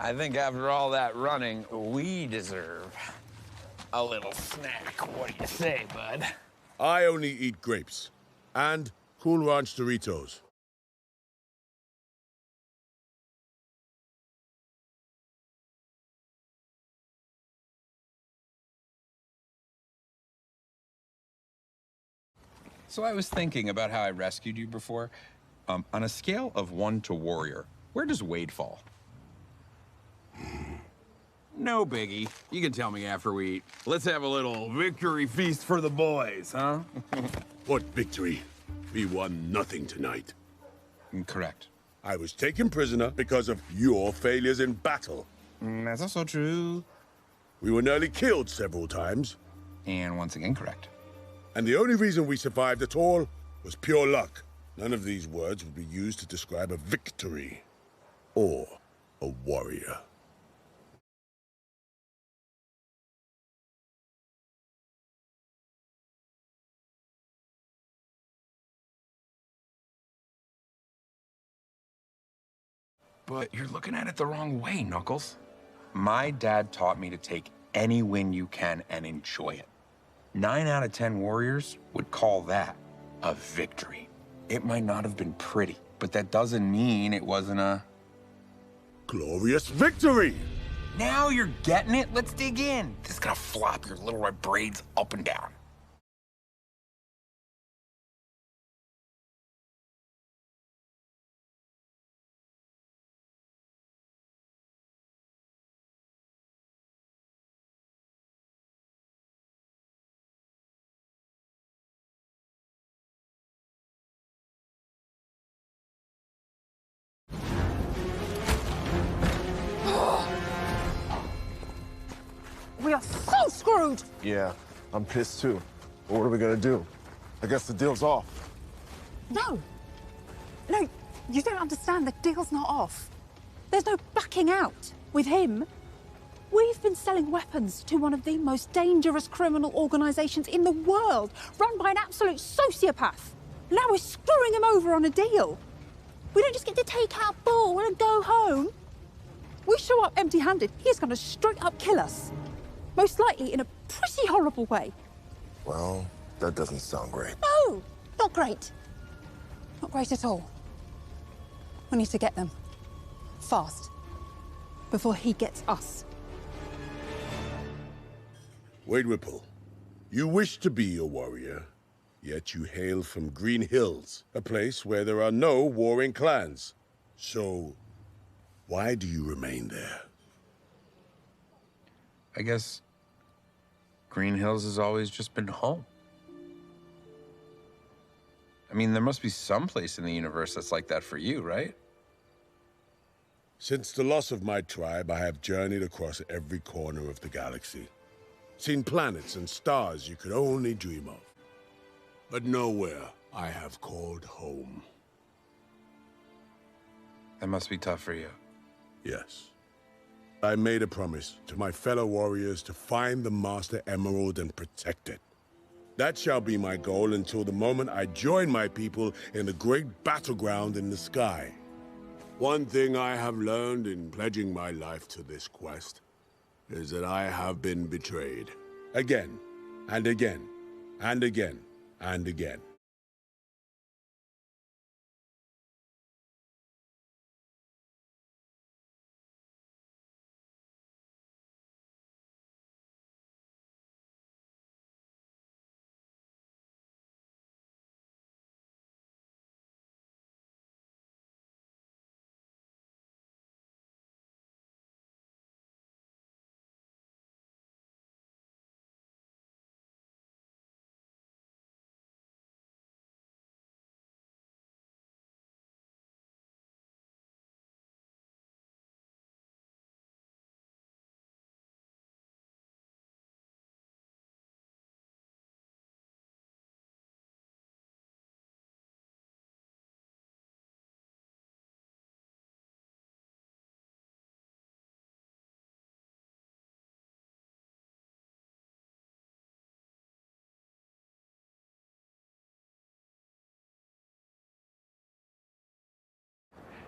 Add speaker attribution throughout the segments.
Speaker 1: I think after all that running, we deserve a little snack. What do you say, bud?
Speaker 2: I only eat grapes. And Cool Ranch Doritos.
Speaker 3: So I was thinking about how I rescued you before. On a scale of 1 to warrior, where does Wade fall?
Speaker 1: No biggie. You can tell me after we eat. Let's have a little victory feast for the boys, huh?
Speaker 2: What victory? We won nothing tonight.
Speaker 3: Correct.
Speaker 2: I was taken prisoner because of your failures in battle.
Speaker 3: That's also true.
Speaker 2: We were nearly killed several times.
Speaker 3: And once again, correct.
Speaker 2: And the only reason we survived at all was pure luck. None of these words would be used to describe a victory. Or a warrior.
Speaker 3: But you're looking at it the wrong way, Knuckles. My dad taught me to take any win you can and enjoy it. 9 out of 10 warriors would call that a victory. It might not have been pretty, but that doesn't mean it wasn't a...
Speaker 2: Glorious victory!
Speaker 3: Now you're getting it? Let's dig in. This is gonna flop your little red braids up and down.
Speaker 4: We are so screwed!
Speaker 5: Yeah, I'm pissed too. But what are we gonna do? I guess the deal's off.
Speaker 4: No. No, you don't understand. The deal's not off. There's no backing out with him. We've been selling weapons to one of the most dangerous criminal organizations in the world, run by an absolute sociopath. Now we're screwing him over on a deal. We don't just get to take our ball and go home. We show up empty-handed, he's gonna straight up kill us. Most likely in a pretty horrible way.
Speaker 5: Well, that doesn't sound great.
Speaker 4: No, not great. Not great at all. We need to get them. Fast. Before he gets us.
Speaker 2: Wade Whipple, you wish to be a warrior, yet you hail from Green Hills, a place where there are no warring clans. So, why do you remain there?
Speaker 3: I guess Green Hills has always just been home. I mean, there must be some place in the universe that's like that for you, right?
Speaker 2: Since the loss of my tribe, I have journeyed across every corner of the galaxy. Seen planets and stars you could only dream of. But nowhere I have called home.
Speaker 3: That must be tough for you.
Speaker 2: Yes. I made a promise to my fellow warriors to find the Master Emerald and protect it. That shall be my goal until the moment I join my people in the great battleground in the sky. One thing I have learned in pledging my life to this quest is that I have been betrayed. Again, and again, and again, and again.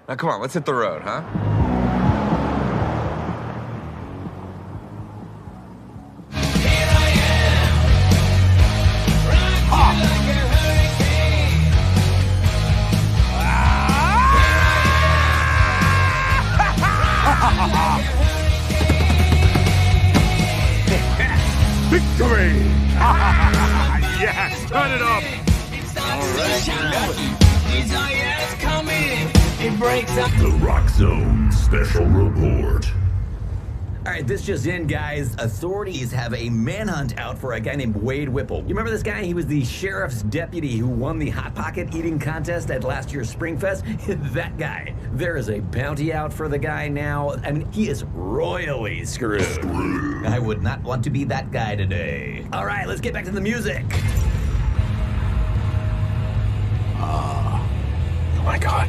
Speaker 3: Now, come on, let's hit the road, huh?
Speaker 1: brakes on.
Speaker 6: The Rock Zone Special Report.
Speaker 7: All right, this just in, guys. Authorities have a manhunt out for a guy named Wade Whipple. You remember this guy? He was the sheriff's deputy who won the Hot Pocket eating contest at last year's Springfest. That guy. There is a bounty out for the guy now. I mean, he is royally screwed. I would not want to be that guy today. All right, let's get back to the music.
Speaker 3: Oh my God.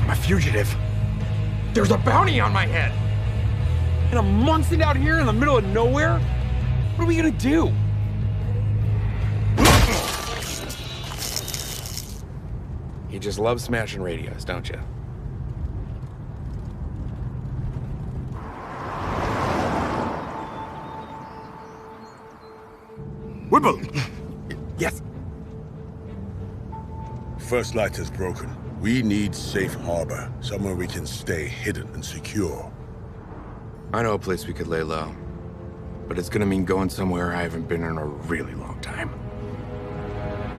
Speaker 3: I'm a fugitive. There's a bounty on my head. And I'm munching out here in the middle of nowhere? What are we gonna do? You just love smashing radios, don't you?
Speaker 2: Whipple!
Speaker 3: Yes.
Speaker 2: First light is broken. We need safe harbor, somewhere we can stay hidden and secure.
Speaker 3: I know a place we could lay low, but it's gonna mean going somewhere I haven't been in a really long time.